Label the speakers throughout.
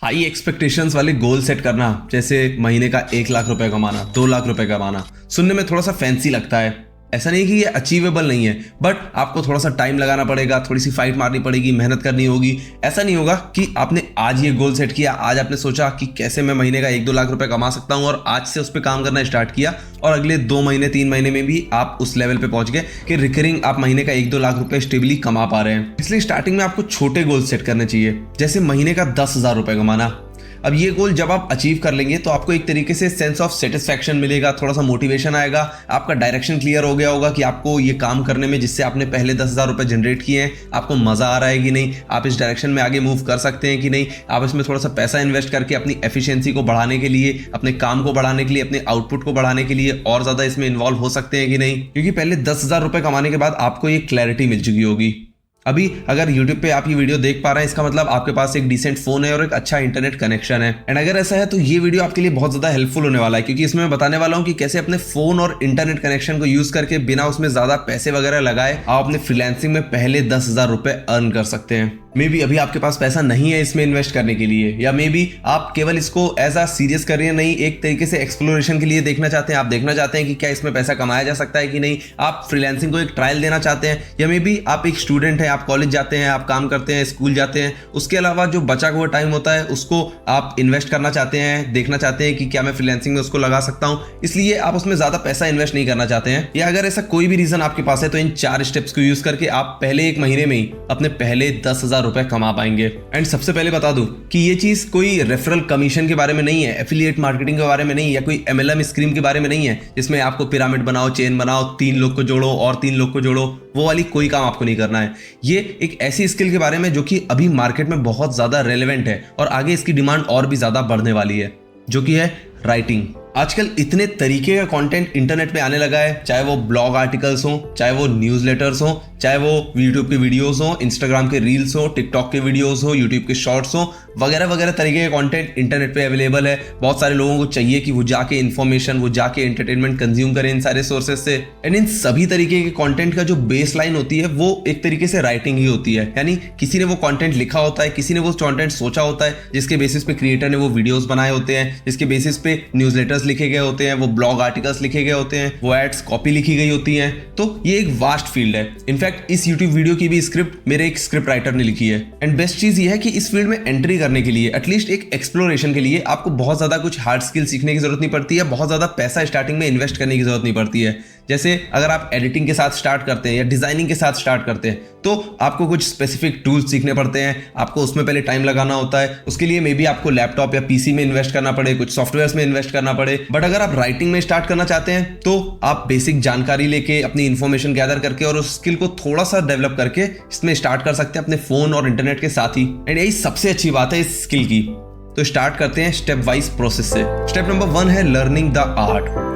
Speaker 1: High expectations वाले goal set करना, जैसे महीने का 1 लाख रुपए कमाना, 2 लाख रुपए कमाना, सुनने में थोड़ा सा फैंसी लगता है। ऐसा नहीं कि ये अचीवेबल नहीं है, बट आपको थोड़ा सा टाइम लगाना पड़ेगा, थोड़ी सी फाइट मारनी पड़ेगी, मेहनत करनी होगी। ऐसा नहीं होगा कि आपने आज ये गोल सेट किया, आज आपने सोचा कि कैसे मैं महीने का 1-2 लाख रुपए कमा सकता हूं और आज से उस पर काम करना स्टार्ट किया और अगले 2 महीने 3 महीने में भी आप उस लेवल पे पहुंच गए कि रिकरिंग आप महीने का 1-2 लाख रुपए स्टेबली कमा पा रहे हैं। इसलिए स्टार्टिंग में आपको छोटे गोल सेट करने चाहिए, जैसे महीने का 10,000 रुपए कमाना। अब ये गोल जब आप अचीव कर लेंगे तो आपको एक तरीके से सेंस ऑफ सेटिस्फैक्शन मिलेगा, थोड़ा सा मोटिवेशन आएगा, आपका डायरेक्शन क्लियर हो गया होगा कि आपको ये काम करने में जिससे आपने पहले 10,000 रुपए जनरेट किए हैं, आपको मजा आ रहा है कि नहीं, आप इस डायरेक्शन में आगे मूव कर सकते हैं कि नहीं, आप इसमें थोड़ा सा पैसा इन्वेस्ट करके अपनी एफिशिएंसी को बढ़ाने के लिए, अपने काम को बढ़ाने के लिए, अपने आउटपुट को बढ़ाने के लिए और ज्यादा इसमें इन्वॉल्व हो सकते हैं कि नहीं। क्योंकि पहले 10,000 रुपए कमाने के बाद आपको ये क्लैरिटी मिल चुकी होगी। अभी अगर YouTube पे आप ये वीडियो देख पा रहे हैं, इसका मतलब आपके पास एक डिसेंट फोन है और एक अच्छा इंटरनेट कनेक्शन है। एंड अगर ऐसा है तो ये वीडियो आपके लिए बहुत ज्यादा हेल्पफुल होने वाला है, क्योंकि इसमें मैं बताने वाला हूँ कि कैसे अपने फोन और इंटरनेट कनेक्शन को यूज करके बिना उसमें ज्यादा पैसे वगैरह लगाए आप अपने फ्रीलांसिंग में पहले 10,000 रुपए अर्न कर सकते हैं। मे बी अभी आपके पास पैसा नहीं है इसमें इन्वेस्ट करने के लिए, या मे बी आप केवल इसको एज अ सीरियस करियर नहीं, एक तरीके से एक्सप्लोरेशन के लिए देखना चाहते हैं। आप देखना चाहते हैं कि क्या इसमें पैसा कमाया जा सकता है कि नहीं, आप फ्रीलांसिंग को एक ट्रायल देना चाहते हैं, या मे बी आप एक स्टूडेंट हैं, आप कॉलेज जाते हैं, आप काम करते हैं, स्कूल जाते हैं, उसके अलावा जो बचा हुआ टाइम होता है उसको आप इन्वेस्ट करना चाहते हैं, देखना चाहते हैं कि क्या मैं फ्रीलांसिंग में उसको लगा सकता हूं, इसलिए आप उसमें ज्यादा पैसा इन्वेस्ट नहीं करना चाहते हैं। या अगर ऐसा कोई भी रीजन आपके पास है तो इन 4 स्टेप्स को यूज करके आप पहले 1 महीने में ही अपने पहले 10,000 रुपए कमा पाएंगे। एंड सबसे पहले बता दूं कि ये चीज कोई रेफरल कमीशन के बारे में नहीं है, एफिलिएट मार्केटिंग के बारे में नहीं है, या कोई MLM स्कीम के बारे में नहीं है जिसमें आपको पिरामिड बनाओ, चेन बनाओ, 3 लोग को जोड़ो और 3 लोग को जोड़ो, वो वाली कोई काम आपको नहीं करना है। ये एक ऐसी स्किल के बारे में जो कि अभी मार्केट में बहुत ज्यादा रेलेवेंट है और आगे इसकी डिमांड और भी ज्यादा बढ़ने वाली है, जो कि है राइटिंग। आजकल इतने तरीके का कंटेंट इंटरनेट पे आने लगा है, चाहे वो ब्लॉग आर्टिकल्स हो, चाहे वो न्यूज़लेटर्स हो, चाहे वो यूट्यूब के वीडियोस हो, इंस्टाग्राम के रील्स हो, टिकटॉक के वीडियोस हो, यूट्यूब के शॉर्ट्स हो, वगैरह वगैरह तरीके का कंटेंट इंटरनेट पे अवेलेबल है। बहुत सारे लोगों को चाहिए कि वो जाके इन्फॉर्मेशन, वो जाके एंटरटेनमेंट कंज्यूम करें इन सारे सोर्सेज से। एंड इन सभी तरीके के कंटेंट का जो बेस लाइन होती है वो एक तरीके से राइटिंग ही होती है, यानी किसी ने वो कंटेंट लिखा होता है, किसी ने वो कंटेंट सोचा होता है, जिसके बेसिस पे क्रिएटर ने वो वीडियोस बनाए होते हैं, जिसके बेसिस पे न्यूज़लेटर्स लिखे गए होते हैं, वो ब्लॉग आर्टिकल्स लिखे गए होते हैं, वो एड्स कॉपी लिखी गई होती हैं। तो ये एक वास्ट फील्ड है। इनफैक्ट इस यूट्यूब वीडियो की भी स्क्रिप्ट मेरे एक स्क्रिप्ट राइटर ने लिखी है। एंड बेस्ट चीज ये है कि इस फील्ड में एंट्री करने के लिए, एटलीस्ट एक एक्सप्लोरेशन के लिए, आपको बहुत ज्यादा कुछ हार्ड स्किल सीखने की जरूरत नहीं पड़ती है, बहुत ज्यादा पैसा स्टार्टिंग में इन्वेस्ट करने की जरूरत नहीं पड़ती है। जैसे अगर आप एडिटिंग के साथ स्टार्ट करते हैं या डिजाइनिंग के साथ स्टार्ट करते हैं तो आपको कुछ स्पेसिफिक टूल्स सीखने पड़ते हैं, आपको उसमें पहले टाइम लगाना होता है, उसके लिए मे बी आपको लैपटॉप या पीसी में इन्वेस्ट करना पड़े, कुछ सॉफ्टवेयर्स में इन्वेस्ट करना पड़े। बट अगर आप राइटिंग में स्टार्ट करना चाहते हैं तो आप बेसिक जानकारी लेके, अपनी इन्फॉर्मेशन गैदर करके और उस स्किल को थोड़ा सा डेवलप करके इसमें स्टार्ट कर सकते हैं अपने फोन और इंटरनेट के साथ ही। एंड यही सबसे अच्छी बात है इस स्किल की। तो स्टार्ट करते हैं स्टेप वाइज प्रोसेस से। स्टेप नंबर 1 है लर्निंग द आर्ट।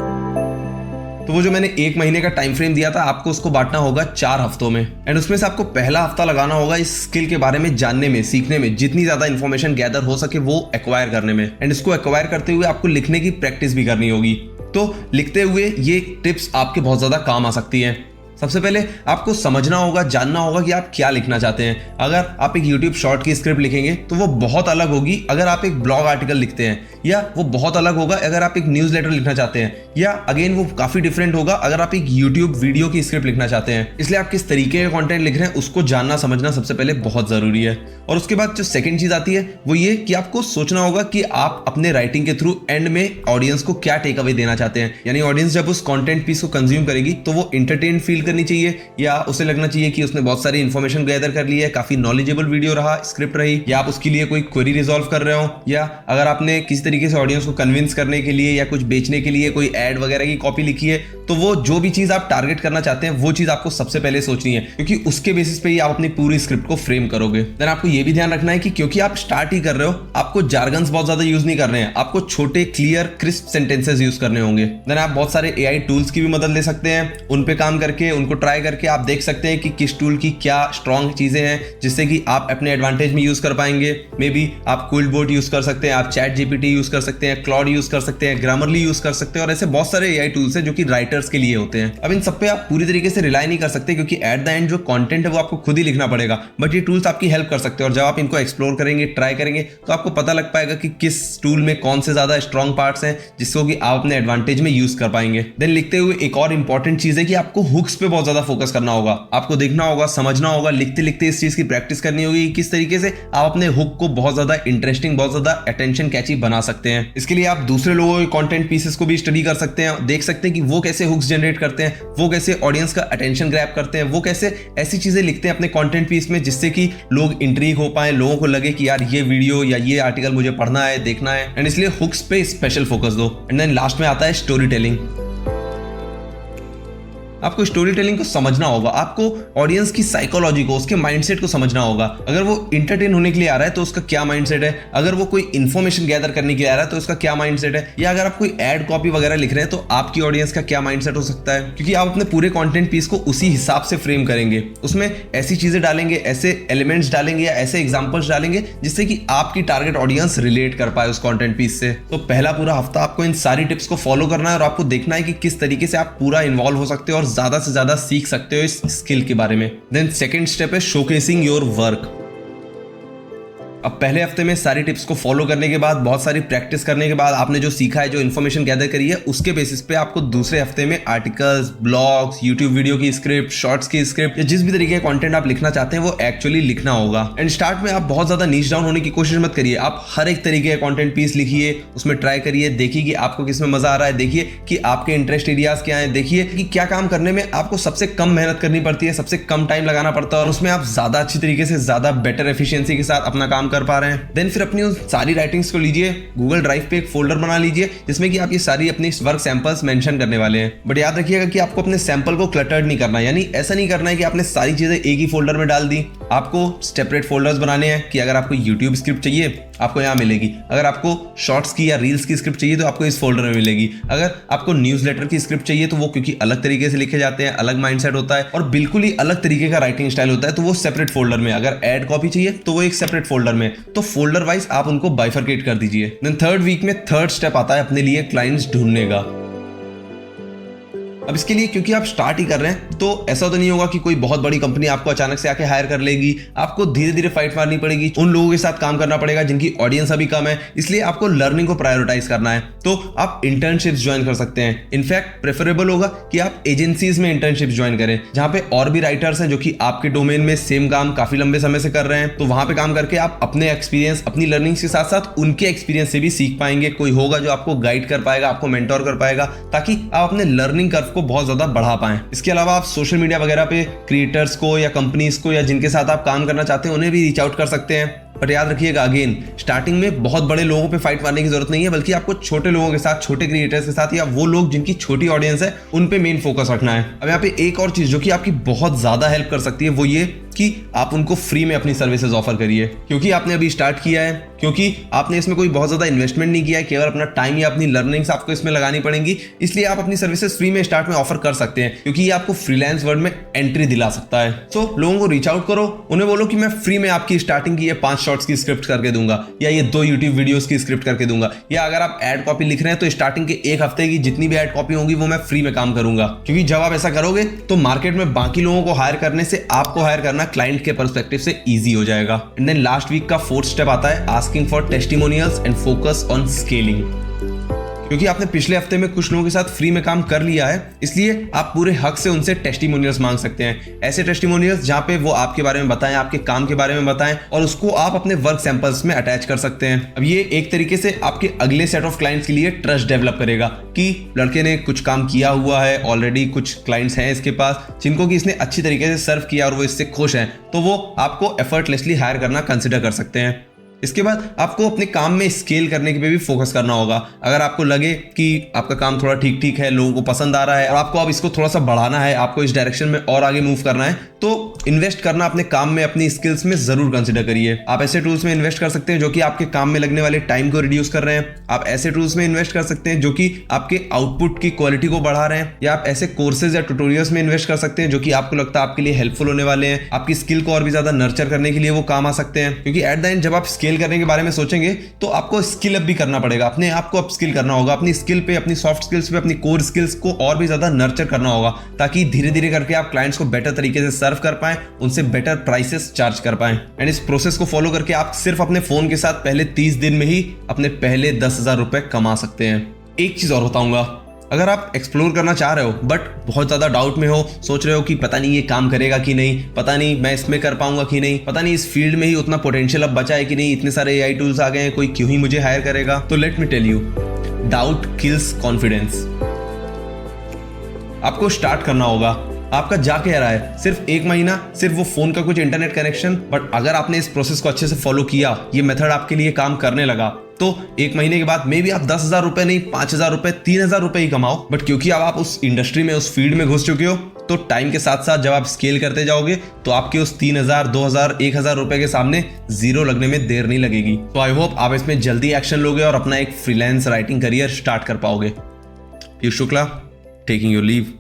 Speaker 1: तो वो जो मैंने 1 महीने का टाइम फ्रेम दिया था, आपको उसको बांटना होगा 4 हफ्तों में। एंड उसमें से आपको पहला हफ्ता लगाना होगा इस स्किल के बारे में जानने में, सीखने में, जितनी ज्यादा इन्फॉर्मेशन गैदर हो सके वो एक्वायर करने में। एंड इसको एक्वायर करते हुए आपको लिखने की प्रैक्टिस भी करनी होगी। तो लिखते हुए ये टिप्स आपके बहुत ज्यादा काम आ सकती हैं। सबसे पहले आपको समझना होगा, जानना होगा कि आप क्या लिखना चाहते हैं। अगर आप एक YouTube शॉर्ट की स्क्रिप्ट लिखेंगे तो वो बहुत अलग होगी अगर आप एक ब्लॉग आर्टिकल लिखते हैं, या वो बहुत अलग होगा अगर आप एक न्यूज़लेटर लिखना चाहते हैं, या अगेन वो काफी डिफरेंट होगा अगर आप एक YouTube वीडियो की स्क्रिप्ट लिखना चाहते हैं। इसलिए आप किस तरीके का कंटेंट लिख रहे हैं उसको जानना समझना सबसे पहले बहुत जरूरी है। और उसके बाद जो सेकंड चीज आती है वो ये कि आपको सोचना होगा कि आप अपने राइटिंग के थ्रू एंड में ऑडियंस को क्या टेक अवे देना चाहते हैं। यानी ऑडियंस जब उस कंटेंट पीस को कंज्यूम करेगी तो वो एंटरटेन फील करनी चाहिए, या उसे लगना चाहिए कि उसने बहुत सारी इंफॉर्मेशन गैदर कर ली है, काफी नॉलेजेबल वीडियो रहा, स्क्रिप्ट रही, या आप उसके लिए कोई क्वेरी रिजॉल्व कर रहे हो, या अगर आपने किसी तरीके से ऑडियंस को कन्विंस करने के लिए या कुछ बेचने के लिए कोई एड वगैरह की कॉपी लिखी है, तो वो जो भी चीज आप टारगेट करना चाहते हैं वो चीज आपको सबसे पहले सोचनी है, क्योंकि उसके बेसिस पे ही आप अपनी पूरी स्क्रिप्ट को फ्रेम करोगे। देन आपको ये भी ध्यान रखना है कि क्योंकि आप स्टार्ट ही कर रहे हो, आपको जार्गन्स बहुत ज्यादा यूज नहीं करने हैं, आपको छोटे क्लियर क्रिस्प सेंटेंसेस यूज करने होंगे। देन आप बहुत सारे AI टूल्स की भी मदद ले सकते हैं, उन पे काम करके उनको ट्राई करके आप देख सकते हैं कि किस टूल की क्या स्ट्रॉन्ग चीजें हैं जिससे कि आप अपने एडवांटेज में यूज कर पाएंगे। मे बी आप क्विल्टबोर्ड यूज कर सकते हैं, आप चैट जीपीटी यूज कर सकते हैं, क्लॉड यूज कर सकते हैं, ग्रामरली यूज कर सकते हैं और ऐसे बहुत सारे एआई टूल्स हैं जो कि राइटर्स के लिए होते हैं। अब इन सब पे आप पूरी तरीके से रिलाई नहीं कर सकते क्योंकि एट द एंड जो कंटेंट है वो आपको खुद ही लिखना पड़ेगा, बट ये टूल्स आपकी हेल्प कर सकते हैं और जब आप इनको एक्सप्लोर करेंगे, ट्राई करेंगे तो आपको पता लग पाएगा कि किस टूल में कौन से ज्यादा स्ट्रॉन्ग पार्ट्स हैं जिसको कि आप अपने एडवांटेज में यूज कर पाएंगे। देन लिखते हुए एक और इंपॉर्टेंट चीज है कि आपको हुक्स पे बहुत ज्यादा फोकस करना होगा, आपको देखना होगा, समझना होगा, लिखते लिखते इस चीज की प्रैक्टिस करनी होगी किस तरीके से आप अपने हुक को बहुत ज्यादा इंटरेस्टिंग, बहुत ज्यादा अटेंशन कैची बना सकते हैं। इसके लिए आप दूसरे लोगों के कंटेंट पीसेस को भी स्टडी कर सकते हैं, देख सकते हैं कि वो कैसे हुक्स जनरेट करते हैं, वो कैसे ऑडियंस का अटेंशन ग्रैब करते हैं, वो कैसे ऐसी चीजें लिखते हैं अपने कंटेंट पीस में जिससे कि लोग इंट्रीग हो पाए, लोगों को लगे कि यार ये वीडियो या ये आर्टिकल मुझे पढ़ना है, देखना है, एंड इसलिए हुक्स पे स्पेशल फोकस दो। एंड देन लास्ट में आता है स्टोरी टेलिंग। आपको स्टोरी टेलिंग को समझना होगा, आपको ऑडियंस की साइकोलॉजी को, उसके माइंडसेट को समझना होगा। अगर वो इंटरटेन होने के लिए आ रहा है तो उसका क्या माइंडसेट है, अगर वो कोई इन्फॉर्मेशन गैदर करने के लिए आ रहा है तो उसका क्या माइंडसेट है, या अगर आप कोई एड कॉपी वगैरह लिख रहे हैं तो आपकी ऑडियंस का क्या माइंडसेट हो सकता है, क्योंकि आप अपने पूरे कंटेंट पीस को उसी हिसाब से फ्रेम करेंगे, उसमें ऐसी चीजें डालेंगे, ऐसे एलिमेंट्स डालेंगे या ऐसे एग्जांपल्स डालेंगे जिससे कि आपकी टारगेट ऑडियंस रिलेट कर पाए उस कंटेंट पीस से। तो पहला पूरा हफ्ता आपको इन सारी टिप्स को फॉलो करना है और आपको देखना है कि किस तरीके से आप पूरा इन्वॉल्व हो सकते हो और ज्यादा से ज्यादा सीख सकते हो इस स्किल के बारे में। देन सेकंड स्टेप है शोकेसिंग योर वर्क। अब पहले हफ्ते में सारी टिप्स को फॉलो करने के बाद, बहुत सारी प्रैक्टिस करने के बाद, आपने जो सीखा है, जो इन्फॉर्मेशन गैदर करी है, उसके बेसिस पे आपको दूसरे हफ्ते में आर्टिकल्स, ब्लॉग्स, यूट्यूब वीडियो की स्क्रिप्ट, शॉर्ट्स की स्क्रिप्ट या जिस भी तरीके का कंटेंट आप लिखना चाहते हैं वो एक्चुअली लिखना होगा। एंड स्टार्ट में आप बहुत ज्यादा नीच डाउन होने की कोशिश मत करिए, आप हर एक तरीके का कंटेंट पीस लिखिए, उसमें ट्राई करिए, देखिए कि आपको किसमें मजा आ रहा है, देखिए कि आपके इंटरेस्ट एरियाज क्या है, देखिए कि क्या काम करने में आपको सबसे कम मेहनत करनी पड़ती है, सबसे कम टाइम लगाना पड़ता है और उसमें आप ज्यादा अच्छी तरीके से, ज्यादा बेटर एफिशिएंसी के साथ अपना काम कर पा रहे हैं। देन फिर अपनी उन सारी राइटिंग्स को लीजिए, गूगल ड्राइव पे एक फोल्डर बना लीजिए जिसमें कि आप ये सारी अपनी वर्क सैंपल्स मेंशन करने वाले हैं। बट याद रखिएगा कि आपको अपने सैंपल को क्लटर्ड नहीं करना, यानी ऐसा नहीं करना है कि आपने सारी चीजें एक ही फोल्डर में डाल दी। आपको सेपरेट फोल्डर्स बनाने हैं कि अगर आपको यूट्यूब स्क्रिप्ट चाहिए आपको यहाँ मिलेगी, अगर आपको शॉर्ट्स की या रील्स की स्क्रिप्ट चाहिए तो आपको इस फोल्डर में मिलेगी, अगर आपको न्यूज़लेटर की स्क्रिप्ट चाहिए तो वो क्योंकि अलग तरीके से लिखे जाते हैं, अलग माइंडसेट होता है और बिल्कुल ही अलग तरीके का राइटिंग स्टाइल होता है तो वो सेपरेट फोल्डर में, अगर एड कॉपी चाहिए तो वो एक सेपरेट फोल्डर में, तो फोल्डर वाइज आप उनको बाइफरकेट कर दीजिए। देन थर्ड वीक में थर्ड स्टेप आता है अपने लिए क्लाइंट्स ढूंढने का। अब इसके लिए क्योंकि आप स्टार्ट ही कर रहे हैं तो ऐसा तो नहीं होगा कि कोई बहुत बड़ी कंपनी आपको अचानक से आके हायर कर लेगी, आपको धीरे धीरे फाइट मारनी पड़ेगी, उन लोगों के साथ काम करना पड़ेगा जिनकी ऑडियंस अभी कम है, इसलिए आपको लर्निंग को प्रायोरिटाइज करना है। तो आप इंटर्नशिप्स ज्वाइन कर सकते हैं, इनफैक्ट प्रेफरेबल होगा कि आप एजेंसीज में इंटर्नशिप्स ज्वाइन करें जहां पे और भी राइटर्स हैं जो कि आपके डोमेन में सेम काम काफी लंबे समय से कर रहे हैं, तो वहां पे काम करके आप अपने एक्सपीरियंस, अपनी लर्निंग के साथ साथ उनके एक्सपीरियंस से भी सीख पाएंगे। कोई होगा जो आपको गाइड कर पाएगा, आपको मेंटोर कर पाएगा ताकि आप अपने लर्निंग कर्व को बहुत ज्यादा बढ़ा पाएं। इसके अलावा आप सोशल मीडिया वगैरह पे क्रिएटर्स को या कंपनीज को या जिनके साथ आप काम करना चाहते हैं उन्हें भी रीच आउट कर सकते हैं। बट याद रखिएगा अगेन, स्टार्टिंग में बहुत बड़े लोगों पे फाइट मारने की जरूरत नहीं है, बल्कि आपको छोटे लोगों के साथ, छोटे क्रिएटर्स के साथ या वो लोग जिनकी छोटी ऑडियंस है उन पे मेन फोकस रखना है। अब यहाँ पे एक और चीज जो कि आपकी बहुत ज्यादा हेल्प कर सकती है वो ये कि आप उनको फ्री में अपनी सर्विसेज ऑफर करिए, क्योंकि आपने अभी स्टार्ट किया है, क्योंकि आपने इसमें कोई बहुत ज्यादा इन्वेस्टमेंट नहीं किया है, केवल अपना टाइम या अपनी लर्निंग्स आपको इसमें लगानी पड़ेंगी, इसलिए आप अपनी सर्विसेज फ्री में स्टार्ट में ऑफर कर सकते हैं, क्योंकि ये आपको फ्रीलांस वर्ल्ड में एंट्री दिला सकता है। सो लोगों को रीच आउट करो, उन्हें बोलो कि मैं फ्री में आपकी स्टार्टिंग की ये 5 शॉर्ट्स की स्क्रिप्ट करके दूंगा या ये 2 यूट्यूब वीडियोस की स्क्रिप्ट करके दूंगा, या अगर आप एड कॉपी लिख रहे हैं तो स्टार्टिंग के 1 हफ्ते की जितनी भी एड कॉपी होंगी वो मैं फ्री में काम करूंगा, क्योंकि जब आप ऐसा करोगे तो मार्केट में बाकी लोगों को हायर करने से आपको हायर करना क्लाइंट के पर्सपेक्टिव से इजी हो जाएगा। एंड देन लास्ट वीक का 4th स्टेप आता है asking for testimonials and focus on scaling. क्योंकि आपने पिछले हफ्ते में कुछ लोगों के साथ फ्री में काम कर लिया है, इसलिए आप पूरे हक से उनसे टेस्टिमोनियल्स मांग सकते हैं। ऐसे टेस्टिमोनियल्स जहां पे वो आपके बारे में बताएं, आपके काम के बारे में बताएं और उसको आप अपने वर्क सैंपल्स में अटैच कर सकते हैं। अब ये एक तरीके से आपके अगले सेट ऑफ क्लाइंट्स के लिए ट्रस्ट डेवलप करेगा कि लड़के ने कुछ काम किया हुआ है, ऑलरेडी कुछ क्लाइंट्स हैं इसके पास जिनको कि इसने अच्छी तरीके से सर्व किया और वो इससे खुश हैं, तो वो आपको एफर्टलेसली हायर करना कंसिडर कर सकते हैं। इसके बाद आपको अपने काम में स्केल करने के पे भी फोकस करना होगा। अगर आपको लगे कि आपका काम थोड़ा ठीक ठीक है, लोगों को पसंद आ रहा है और आपको अब इसको थोड़ा सा बढ़ाना है, आपको इस डायरेक्शन में और आगे मूव करना है, तो इन्वेस्ट करना अपने काम में, अपनी स्किल्स में जरूर कंसिडर करिए। आप ऐसे टूल्स में इन्वेस्ट कर सकते हैं जो कि आपके काम में लगने वाले टाइम को रिड्यूस कर रहे हैं। आप ऐसे टूल्स में इन्वेस्ट कर सकते हैं जो कि आपके आउटपुट की क्वालिटी को बढ़ा रहे हैं, या आप ऐसे कोर्सेज या ट्यूटोरियल्स में इन्वेस्ट कर सकते हैं जो कि आपको लगता है आपके लिए हेल्पफुल होने वाले हैं, आपकी स्किल को और भी ज्यादा नर्चर करने के लिए वो काम आ सकते हैं। क्योंकि एट द एंड जब आप स्केल करने के बारे में सोचेंगे तो आपको स्किल अप भी करना पड़ेगा, अपने आप को अपस्किल करना होगा, अपनी स्किल पे, अपनी सॉफ्ट स्किल्स पे, अपनी कोर स्किल्स को और भी ज्यादा नर्चर करना होगा, ताकि धीरे धीरे करके आप क्लाइंट्स को बेटर तरीके से सर्व कर पाएं, उनसे बेटर प्राइसेस चार्ज कर पाएं। एंड इस प्रोसेस को फॉलो करके आप सिर्फ अपने फोन के साथ पहले 30 दिन में ही अपने पहले 10,000 रुपए कमा सकते हैं। एक चीज और बताऊंगा, अगर आप एक्सप्लोर करना चाह रहे हो बट बहुत ज्यादा डाउट में हो, सोच रहे हो कि पता नहीं ये काम करेगा कि नहीं, पता नहीं मैं इसमें कर पाऊंगा कि नहीं, पता नहीं इस फील्ड में ही उतना पोटेंशियल अब बचा है कि नहीं, इतने सारे एआई टूल्स आ गए हैं, कोई क्यों ही मुझे हायर करेगा, तो let me tell you, doubt kills confidence. आपको स्टार्ट करना होगा। आपका जा क्या रहा है, सिर्फ 1 महीना, सिर्फ वो फोन का कुछ इंटरनेट कनेक्शन, बट अगर आपने इस प्रोसेस को अच्छे से फॉलो किया, ये मेथड आपके लिए काम करने लगा, तो 1 महीने के बाद मे बी आप 10,000 रुपए नहीं, 5,000 रुपए, 3,000 रुपए ही कमाओ। बट क्योंकि अब आप उस इंडस्ट्री में, उस फील्ड में घुस चुके हो, तो टाइम के साथ साथ जब आप स्केल करते जाओगे तो आपके उस 3,000, 2,000, 1,000 रुपए के सामने जीरो लगने में देर नहीं लगेगी। तो आई होप आप इसमें जल्दी एक्शन लोगे और अपना एक फ्रीलांस राइटिंग करियर स्टार्ट कर पाओगे। Piyush Shukla, taking your leave.